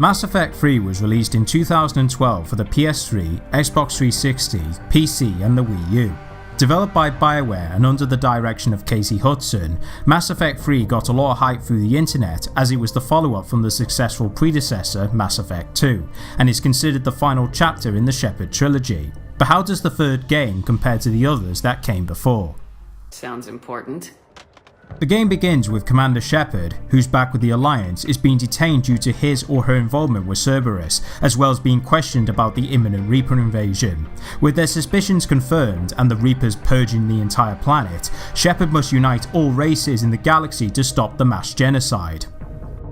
Mass Effect 3 was released in 2012 for the PS3, Xbox 360, PC and the Wii U. Developed by BioWare and under the direction of Casey Hudson, Mass Effect 3 got a lot of hype through the internet as it was the follow-up from the successful predecessor Mass Effect 2, and is considered the final chapter in the Shepard trilogy. But how does the third game compare to the others that came before? Sounds important. The game begins with Commander Shepard, who's back with the Alliance, is being detained due to his or her involvement with Cerberus, as well as being questioned about the imminent Reaper invasion. With their suspicions confirmed and the Reapers purging the entire planet, Shepard must unite all races in the galaxy to stop the mass genocide.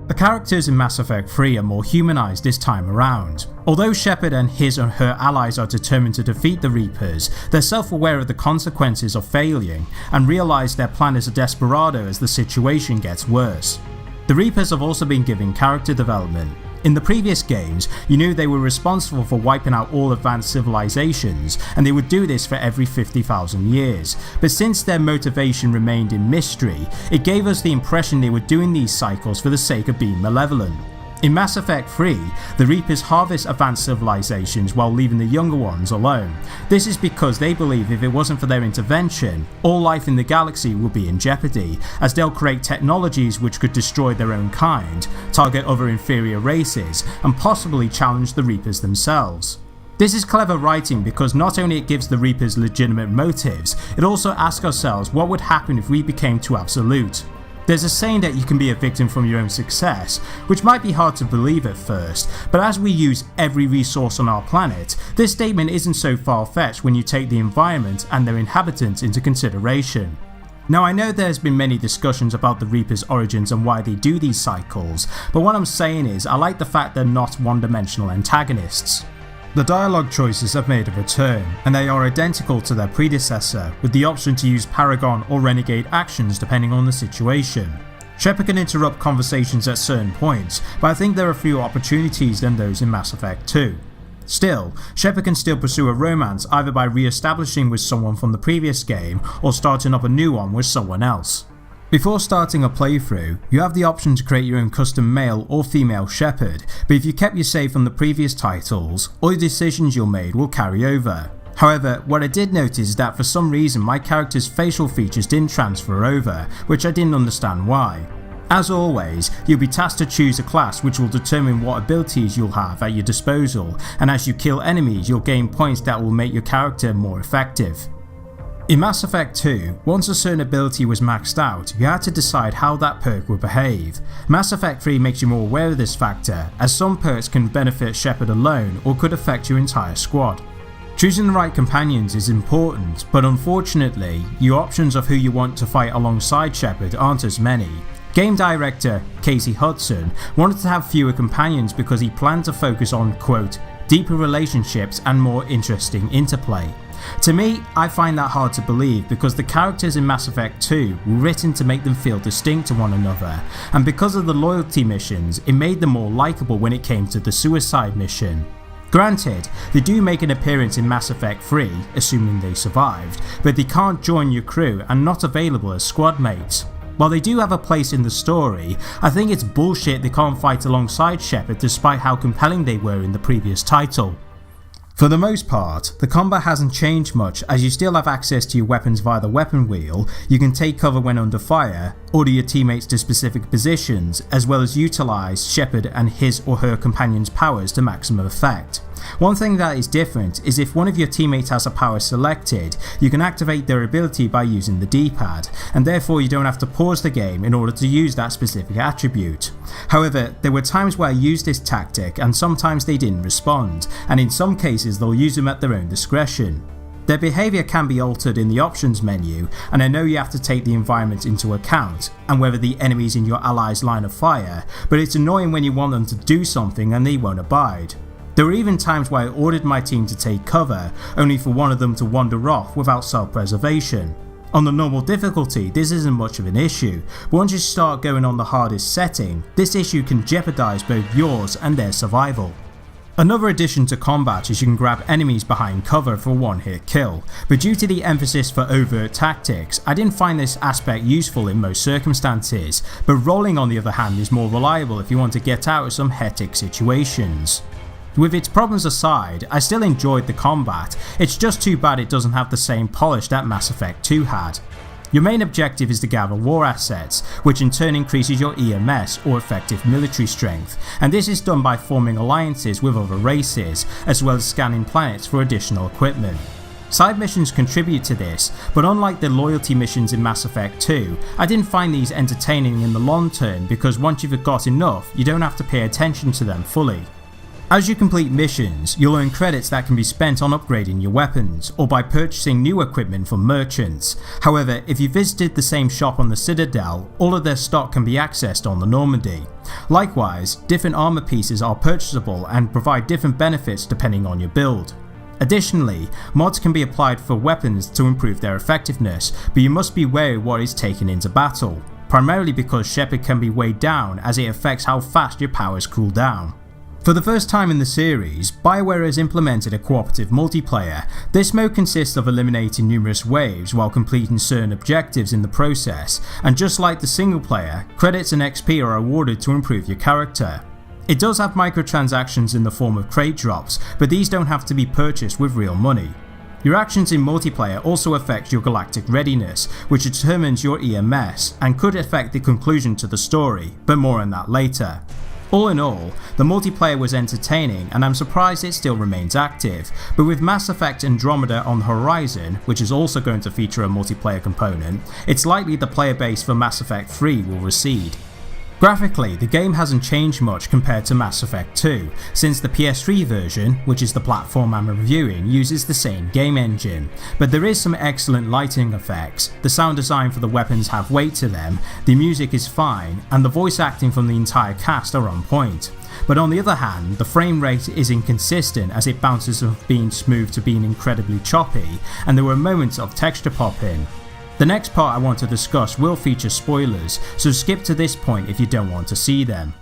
The characters in Mass Effect 3 are more humanised this time around. Although Shepard and his or her allies are determined to defeat the Reapers, they're self-aware of the consequences of failing and realise their plan is a desperado as the situation gets worse. The Reapers have also been given character development. In the previous games, you knew they were responsible for wiping out all advanced civilizations, and they would do this for every 50,000 years, but since their motivation remained in mystery, it gave us the impression they were doing these cycles for the sake of being malevolent. In Mass Effect 3, the Reapers harvest advanced civilizations while leaving the younger ones alone. This is because they believe if it wasn't for their intervention, all life in the galaxy would be in jeopardy, as they'll create technologies which could destroy their own kind, target other inferior races, and possibly challenge the Reapers themselves. This is clever writing because not only it gives the Reapers legitimate motives, it also asks ourselves what would happen if we became too absolute. There's a saying that you can be a victim from your own success, which might be hard to believe at first, but as we use every resource on our planet, this statement isn't so far-fetched when you take the environment and their inhabitants into consideration. Now I know there's been many discussions about the Reapers' origins and why they do these cycles, but what I'm saying is I like the fact they're not one-dimensional antagonists. The dialogue choices have made a return, and they are identical to their predecessor, with the option to use Paragon or Renegade actions depending on the situation. Shepard can interrupt conversations at certain points, but I think there are fewer opportunities than those in Mass Effect 2. Still, Shepard can still pursue a romance either by re-establishing with someone from the previous game or starting up a new one with someone else. Before starting a playthrough, you have the option to create your own custom male or female Shepard, but if you kept your save from the previous titles, all the decisions you made will carry over. However, what I did notice is that for some reason my character's facial features didn't transfer over, which I didn't understand why. As always, you'll be tasked to choose a class which will determine what abilities you'll have at your disposal, and as you kill enemies you'll gain points that will make your character more effective. In Mass Effect 2, once a certain ability was maxed out, you had to decide how that perk would behave. Mass Effect 3 makes you more aware of this factor, as some perks can benefit Shepard alone or could affect your entire squad. Choosing the right companions is important, but unfortunately, your options of who you want to fight alongside Shepard aren't as many. Game director Casey Hudson wanted to have fewer companions because he planned to focus on, quote, deeper relationships and more interesting interplay. To me, I find that hard to believe because the characters in Mass Effect 2 were written to make them feel distinct to one another, and because of the loyalty missions, it made them more likeable when it came to the suicide mission. Granted, they do make an appearance in Mass Effect 3, assuming they survived, but they can't join your crew and not available as squad mates. While they do have a place in the story, I think it's bullshit they can't fight alongside Shepard despite how compelling they were in the previous title. For the most part, the combat hasn't changed much as you still have access to your weapons via the weapon wheel, you can take cover when under fire, order your teammates to specific positions, as well as utilise Shepard and his or her companion's powers to maximum effect. One thing that is different is if one of your teammates has a power selected, you can activate their ability by using the D-pad, and therefore you don't have to pause the game in order to use that specific attribute. However, there were times where I used this tactic and sometimes they didn't respond, and in some cases they'll use them at their own discretion. Their behaviour can be altered in the options menu, and I know you have to take the environment into account, and whether the enemy's in your allies' line of fire, but it's annoying when you want them to do something and they won't abide. There were even times where I ordered my team to take cover, only for one of them to wander off without self-preservation. On the normal difficulty, this isn't much of an issue, but once you start going on the hardest setting, this issue can jeopardise both yours and their survival. Another addition to combat is you can grab enemies behind cover for a one-hit kill, but due to the emphasis for overt tactics, I didn't find this aspect useful in most circumstances, but rolling on the other hand is more reliable if you want to get out of some hectic situations. With its problems aside, I still enjoyed the combat, it's just too bad it doesn't have the same polish that Mass Effect 2 had. Your main objective is to gather war assets, which in turn increases your EMS or effective military strength, and this is done by forming alliances with other races, as well as scanning planets for additional equipment. Side missions contribute to this, but unlike the loyalty missions in Mass Effect 2, I didn't find these entertaining in the long term because once you've got enough, you don't have to pay attention to them fully. As you complete missions, you'll earn credits that can be spent on upgrading your weapons, or by purchasing new equipment from merchants. However, if you visited the same shop on the Citadel, all of their stock can be accessed on the Normandy. Likewise, different armor pieces are purchasable and provide different benefits depending on your build. Additionally, mods can be applied for weapons to improve their effectiveness, but you must be wary what is taken into battle, primarily because Shepard can be weighed down as it affects how fast your powers cool down. For the first time in the series, BioWare has implemented a cooperative multiplayer. This mode consists of eliminating numerous waves while completing certain objectives in the process, and just like the single player, credits and XP are awarded to improve your character. It does have microtransactions in the form of crate drops, but these don't have to be purchased with real money. Your actions in multiplayer also affect your galactic readiness, which determines your EMS, and could affect the conclusion to the story, but more on that later. All in all, the multiplayer was entertaining and I'm surprised it still remains active, but with Mass Effect Andromeda on the horizon, which is also going to feature a multiplayer component, it's likely the player base for Mass Effect 3 will recede. Graphically, the game hasn't changed much compared to Mass Effect 2, since the PS3 version, which is the platform I'm reviewing, uses the same game engine, but there is some excellent lighting effects, the sound design for the weapons have weight to them, the music is fine, and the voice acting from the entire cast are on point. But on the other hand, the frame rate is inconsistent as it bounces from being smooth to being incredibly choppy, and there were moments of texture popping. The next part I want to discuss will feature spoilers, so skip to this point if you don't want to see them.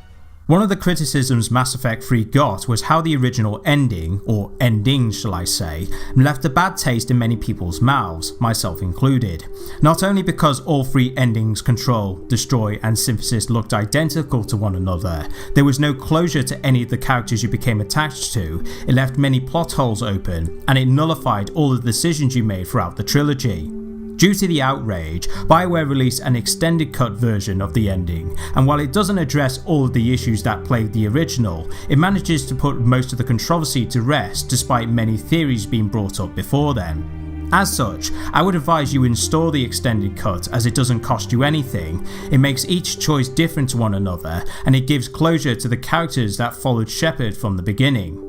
One of the criticisms Mass Effect 3 got was how the original ending, or endings shall I say, left a bad taste in many people's mouths, myself included. Not only because all three endings, Control, Destroy and Synthesis, looked identical to one another, there was no closure to any of the characters you became attached to, it left many plot holes open, and it nullified all the decisions you made throughout the trilogy. Due to the outrage, BioWare released an extended cut version of the ending, and while it doesn't address all of the issues that plagued the original, it manages to put most of the controversy to rest despite many theories being brought up before then. As such, I would advise you install the extended cut as it doesn't cost you anything, it makes each choice different to one another, and it gives closure to the characters that followed Shepard from the beginning.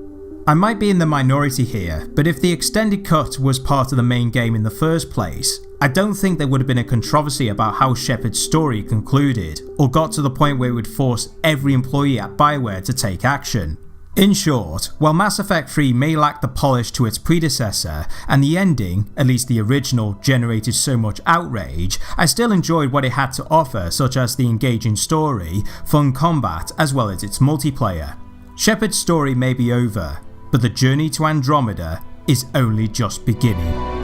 I might be in the minority here, but if the extended cut was part of the main game in the first place, I don't think there would have been a controversy about how Shepard's story concluded, or got to the point where it would force every employee at BioWare to take action. In short, while Mass Effect 3 may lack the polish to its predecessor, and the ending, at least the original, generated so much outrage, I still enjoyed what it had to offer, such as the engaging story, fun combat, as well as its multiplayer. Shepard's story may be over, but the journey to Andromeda is only just beginning.